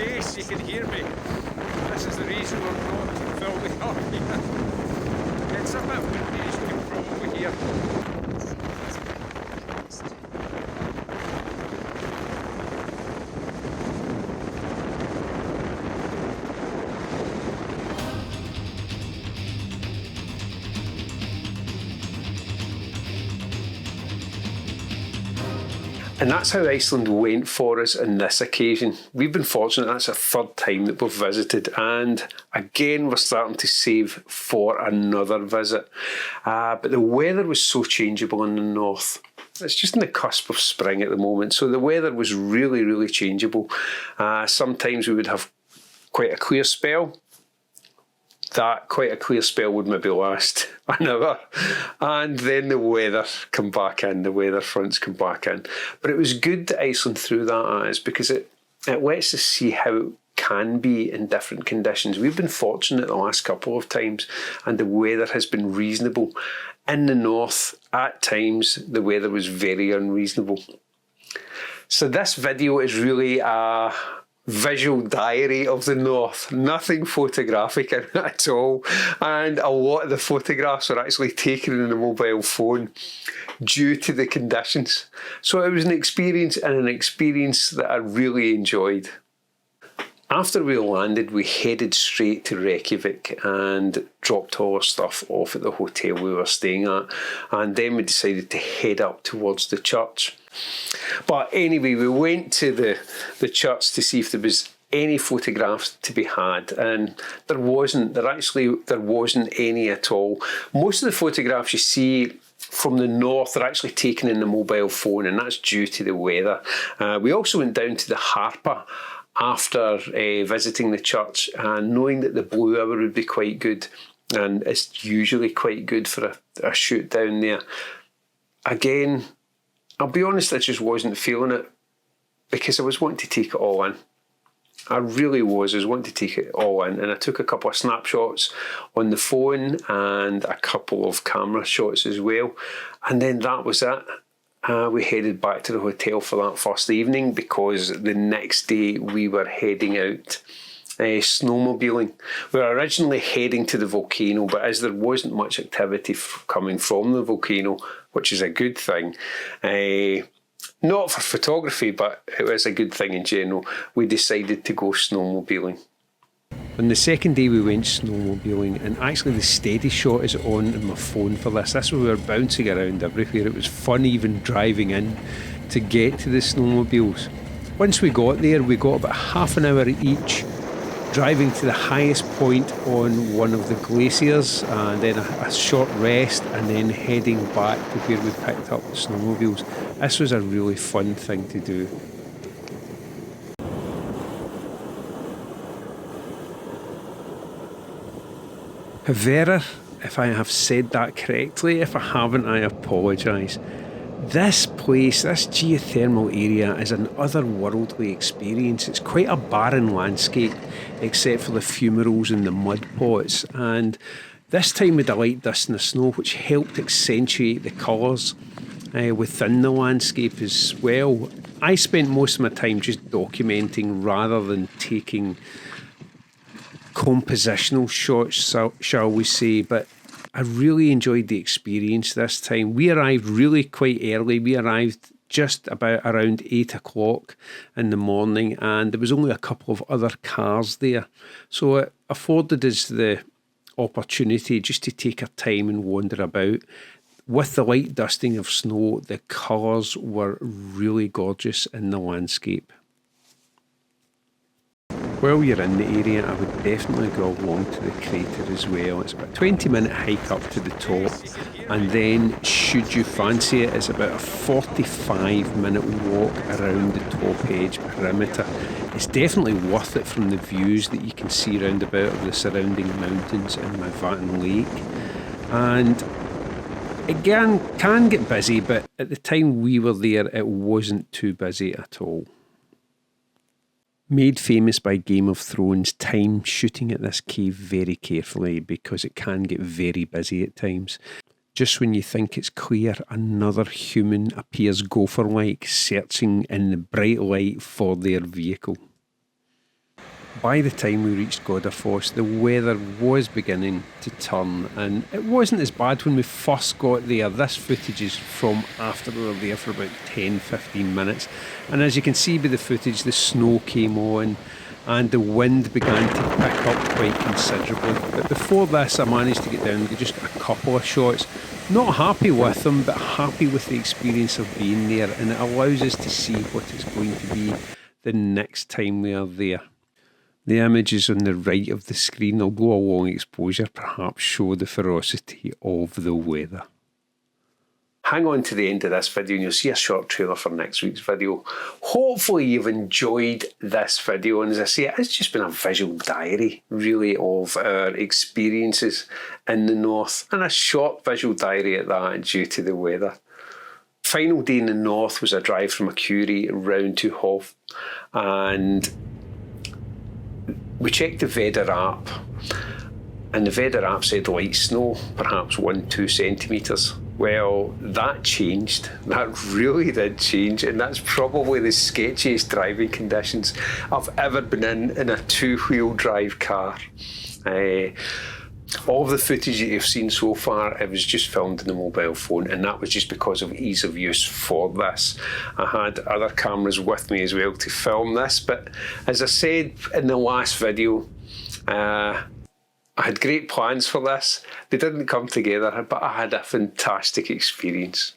case you can hear me, this is the reason we're not filming up here. It's a bit windy, as you can probably hear. And that's how Iceland went for us on this occasion. We've been fortunate, that's our third time that we've visited, and again we're starting to save for another visit. But the weather was so changeable in the north. It's just on the cusp of spring at the moment, so the weather was really, really changeable. Sometimes we would have quite a clear spell. That quite a clear spell would maybe last an hour, and then the weather come back in, the weather fronts come back in. But it was good that Iceland threw that at us, because it lets us see how it can be in different conditions. We've been fortunate the last couple of times, and the weather has been reasonable. In the north, at times, the weather was very unreasonable. So this video is really a visual diary of the north, nothing photographic in it at all, and a lot of the photographs are actually taken in a mobile phone due to the conditions. So it was an experience, and an experience that I really enjoyed. After we landed, we headed straight to Reykjavik and dropped all our stuff off at the hotel we were staying at, and then we decided to head up towards the church. But anyway, we went to the church to see if there was any photographs to be had, and there wasn't any at all. Most of the photographs you see from the north are actually taken in the mobile phone, and that's due to the weather. We also went down to the Harpa after visiting the church, and knowing that the blue hour would be quite good, and it's usually quite good for a shoot down there. Again, I'll be honest, I just wasn't feeling it, because I was wanting to take it all in. I really was. I was wanting to take it all in, and I took a couple of snapshots on the phone and a couple of camera shots as well, and then that was it. We headed back to the hotel for that first evening, because the next day we were heading out snowmobiling. We were originally heading to the volcano, but as there wasn't much activity coming from the volcano, which is a good thing, not for photography, but it was a good thing in general, we decided to go snowmobiling. On the second day we went snowmobiling, and actually the steady shot is on my phone for this. That's where we were bouncing around everywhere. It was fun even driving in to get to the snowmobiles. Once we got there, we got about half an hour each, driving to the highest point on one of the glaciers, and then a short rest, and then heading back to where we picked up the snowmobiles. This was a really fun thing to do. However, if I have said that correctly, if I haven't, I apologise. This place, this geothermal area, is an otherworldly experience. It's quite a barren landscape, except for the fumaroles and the mud pots, and this time with the light dust and the snow, which helped accentuate the colours within the landscape as well. I spent most of my time just documenting rather than taking compositional shots, shall we say, but I really enjoyed the experience this time. We arrived really quite early. We arrived just about around 8 o'clock in the morning, and there was only a couple of other cars there. So it afforded us the opportunity just to take our time and wander about. With the light dusting of snow, the colours were really gorgeous in the landscape. While you're in the area, I would definitely go along to the crater as well. It's about a 20-minute hike up to the top, and then should you fancy it, it's about a 45-minute walk around the top edge perimeter. It's definitely worth it from the views that you can see round about of the surrounding mountains and Mavatin Lake. And again, can get busy, but at the time we were there, it wasn't too busy at all. Made famous by Game of Thrones, time shooting at this cave very carefully, because it can get very busy at times. Just when you think it's clear, another human appears gopher-like, searching in the bright light for their vehicle. by the time we reached Godafoss, the weather was beginning to turn, and it wasn't as bad when we first got there. This footage is from after we were there for about 10-15 minutes, and as you can see by the footage, the snow came on and the wind began to pick up quite considerably. But before this, I managed to get down and get just a couple of shots. Not happy with them, but happy with the experience of being there, and it allows us to see what it's going to be the next time we are there. The images on the right of the screen, although a long exposure, perhaps show the ferocity of the weather. Hang on to the end of this video and you'll see a short trailer for next week's video. Hopefully you've enjoyed this video, and as I say, it's just been a visual diary really of our experiences in the north, and a short visual diary at that due to the weather. Final day in the north was a drive from Akureyri round to Hofn, and we checked the weather app, and the weather app said light snow, perhaps 1-2 centimetres. Well, that changed. That really did change, and that's probably the sketchiest driving conditions I've ever been in a two-wheel drive car. All of the footage that you've seen so far, it was just filmed in the mobile phone, and that was just because of ease of use for this. I had other cameras with me as well to film this, but as I said in the last video, I had great plans for this. They didn't come together, but I had a fantastic experience.